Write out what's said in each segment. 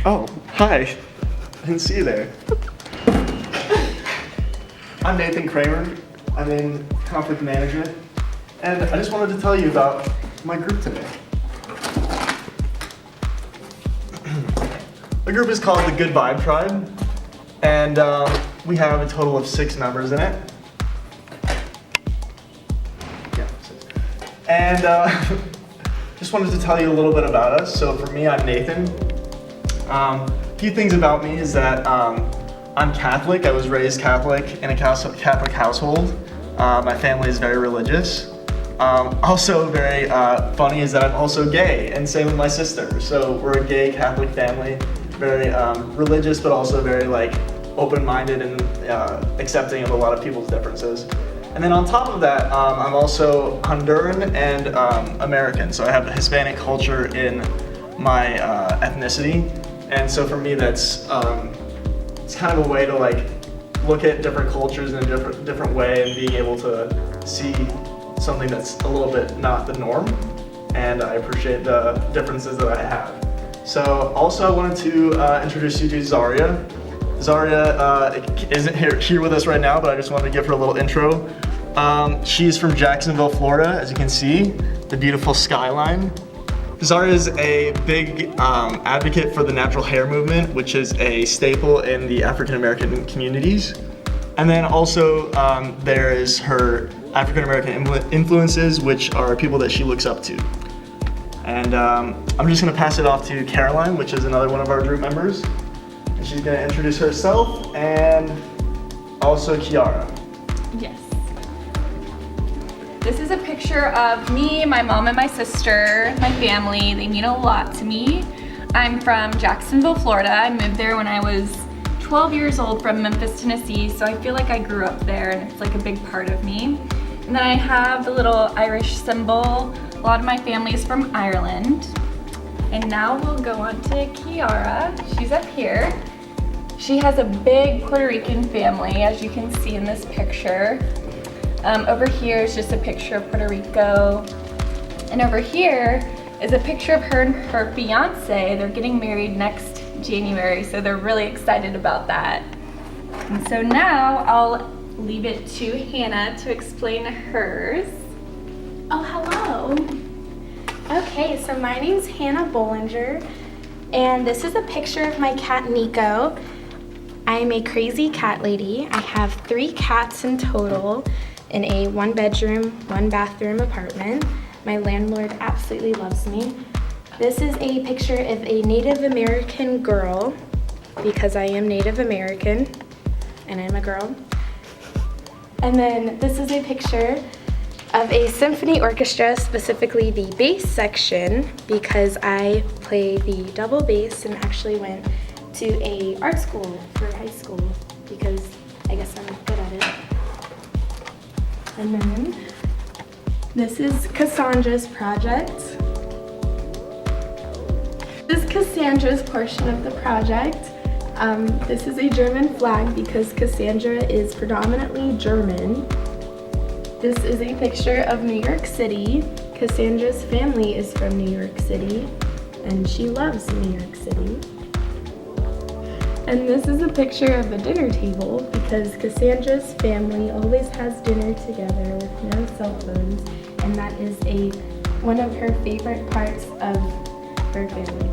Oh, hi. I didn't see you there. I'm Nathan Kramer. I'm in conflict management, and I just wanted to tell you about my group today. The group is called the Good Vibe Tribe, and we have a total of 6 members in it. Yeah, 6. And just wanted to tell you a little bit about us. So for me, I'm Nathan. A few things about me is that I'm Catholic. I was raised Catholic in a Catholic household. My family is very religious. Also very funny is that I'm also gay, and same with my sister. So we're a gay Catholic family, very religious, but also very open-minded and accepting of a lot of people's differences. And then on top of that, I'm also Honduran and American. So I have a Hispanic culture in my ethnicity. And so for me, that's it's kind of a way to look at different cultures in a different way and being able to see something that's a little bit not the norm. And I appreciate the differences that I have. So also I wanted to introduce you to Zaria. Zaria isn't here with us right now, but I just wanted to give her a little intro. She's from Jacksonville, Florida, as you can see, the beautiful skyline. Zaria is a big advocate for the natural hair movement, which is a staple in the African American communities. And then also there is her African American influences, which are people that she looks up to. And I'm just going to pass it off to Caroline, which is another one of our group members. And she's going to introduce herself and also Kiara. Yes. This is a picture of me, my mom, and my sister, my family. They mean a lot to me. I'm from Jacksonville, Florida. I moved there when I was 12 years old from Memphis, Tennessee, so I feel like I grew up there and it's a big part of me. And then I have the little Irish symbol. A lot of my family is from Ireland. And now we'll go on to Kiara. She's up here. She has a big Puerto Rican family, as you can see in this picture. Over here is just a picture of Puerto Rico. And over here is a picture of her and her fiance. They're getting married next January, so they're really excited about that. And so now I'll leave it to Hannah to explain hers. Oh, hello. Okay, so my name's Hannah Bollinger, and this is a picture of my cat Nico. I am a crazy cat lady. I have 3 cats in total in a 1-bedroom, 1-bathroom apartment. My landlord absolutely loves me. This is a picture of a Native American girl, because I am Native American and I'm a girl. And then this is a picture of a symphony orchestra, specifically the bass section, because I play the double bass and actually went to a art school for high school because I guess I'm good at it. And then this is Cassandra's project. This is Cassandra's portion of the project. This is a German flag because Cassandra is predominantly German. This is a picture of New York City. Cassandra's family is from New York City, and she loves New York City. And this is a picture of a dinner table because Cassandra's family always has dinner together with no cell phones, and that is one of her favorite parts of her family.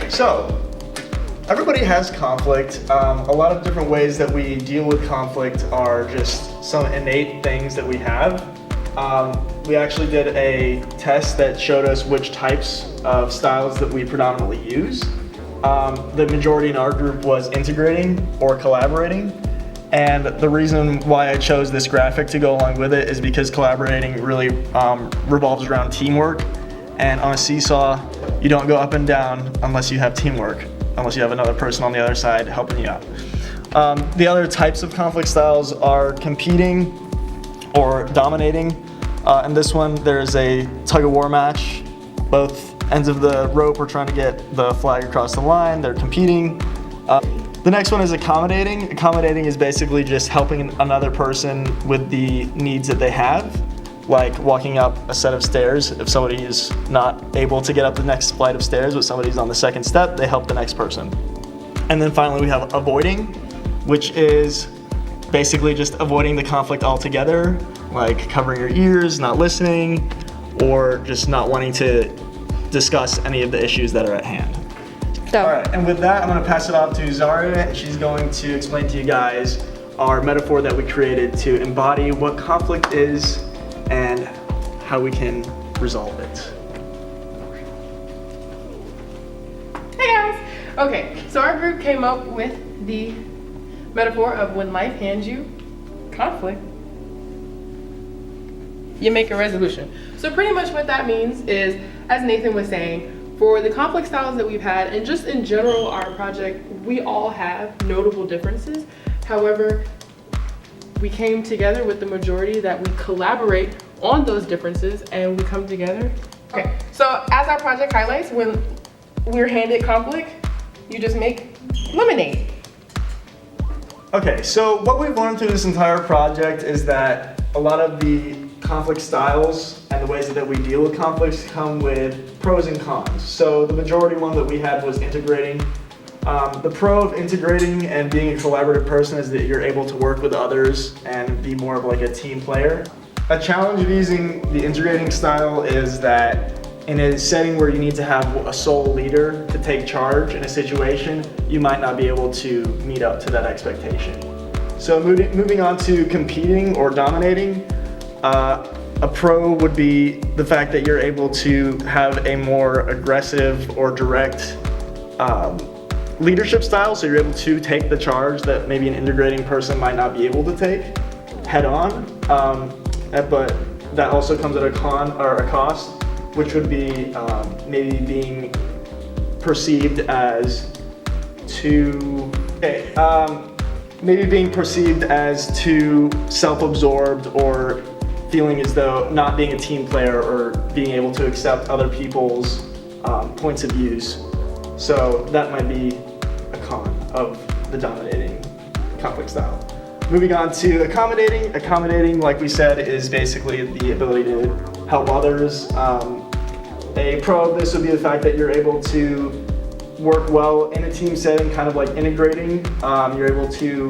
So, everybody has conflict. A lot of different ways that we deal with conflict are just some innate things that we have. We actually did a test that showed us which types of styles that we predominantly use. The majority in our group was integrating or collaborating. And the reason why I chose this graphic to go along with it is because collaborating really revolves around teamwork. And on a seesaw, you don't go up and down unless you have teamwork, unless you have another person on the other side helping you out. The other types of conflict styles are competing or dominating. In this one, there's a tug-of-war match. Both ends of the rope are trying to get the flag across the line. They're competing. The next one is accommodating. Accommodating is basically just helping another person with the needs that they have. like walking up a set of stairs. If somebody is not able to get up the next flight of stairs, but somebody's on the second step, they help the next person. And then finally we have avoiding, which is basically just avoiding the conflict altogether, like covering your ears, not listening, or just not wanting to discuss any of the issues that are at hand. So, All right, and with that, I'm gonna pass it off to Zaria, and she's going to explain to you guys our metaphor that we created to embody what conflict is and how we can resolve it. Hey guys! Okay, so our group came up with the metaphor of when life hands you conflict, you make a resolution. So pretty much what that means is, as Nathan was saying, for the conflict styles that we've had, and just in general our project, we all have notable differences. However, we came together with the majority that we collaborate on those differences and we come together. Okay, so as our project highlights, when we're handed conflict, you just make lemonade. Okay, so what we've learned through this entire project is that a lot of the conflict styles and the ways that we deal with conflicts come with pros and cons. So the majority one that we had was integrating. The pro of integrating and being a collaborative person is that you're able to work with others and be more of like a team player. A challenge of using the integrating style is that in a setting where you need to have a sole leader to take charge in a situation, you might not be able to meet up to that expectation. So moving on to competing or dominating, a pro would be the fact that you're able to have a more aggressive or direct leadership style, so you're able to take the charge that maybe an integrating person might not be able to take head on, but that also comes at a con or a cost, which would be maybe being perceived as too self-absorbed, or feeling as though not being a team player or being able to accept other people's points of views. So that might be a con of the dominating conflict style. Moving on to accommodating. Accommodating, like we said, is basically the ability to help others. A pro of this would be the fact that you're able to work well in a team setting, kind of like integrating. You're able to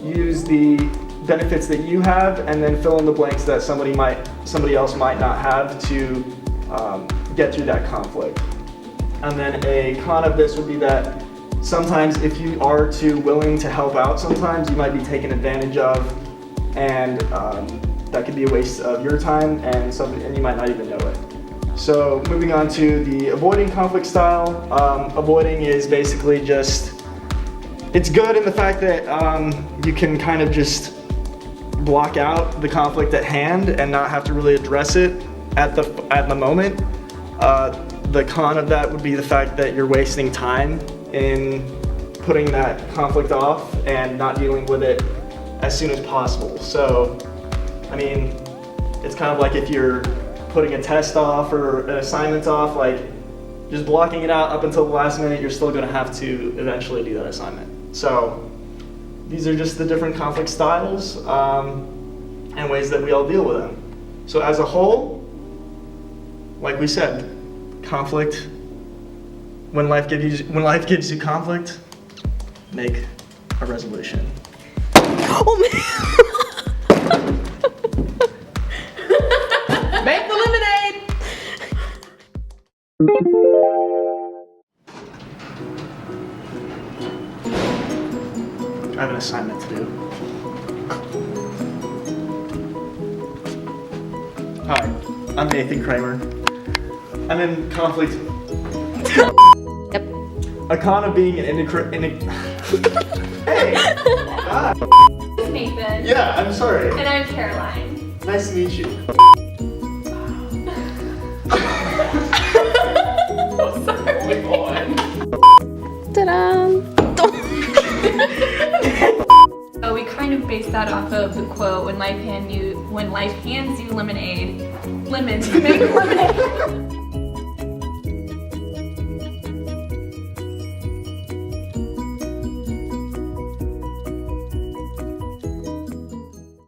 use the benefits that you have and then fill in the blanks that somebody else might not have to get through that conflict. And then a con of this would be that sometimes if you are too willing to help out, sometimes you might be taken advantage of, and that could be a waste of your time and you might not even know it. So moving on to the avoiding conflict style. Avoiding is basically just, it's good in the fact that you can kind of just block out the conflict at hand and not have to really address it at the moment. The con of that would be the fact that you're wasting time in putting that conflict off and not dealing with it as soon as possible. So, I mean, it's kind of like if you're putting a test off or an assignment off, like just blocking it out up until the last minute, you're still gonna have to eventually do that assignment. So these are just the different conflict styles and ways that we all deal with them. So as a whole, like we said, conflict, when life gives you conflict, make a resolution. oh man. Make the lemonade! I have an assignment to do. Hi, I'm Nathan Kramer. I'm in conflict. Yep. A con of being an Hey! God. This is Nathan. Yeah, I'm sorry. And I'm Caroline. Nice to meet you. Sorry, boy. Ta-da! So we kind of based that off of the quote, when life hands you lemonade, lemons make lemonade.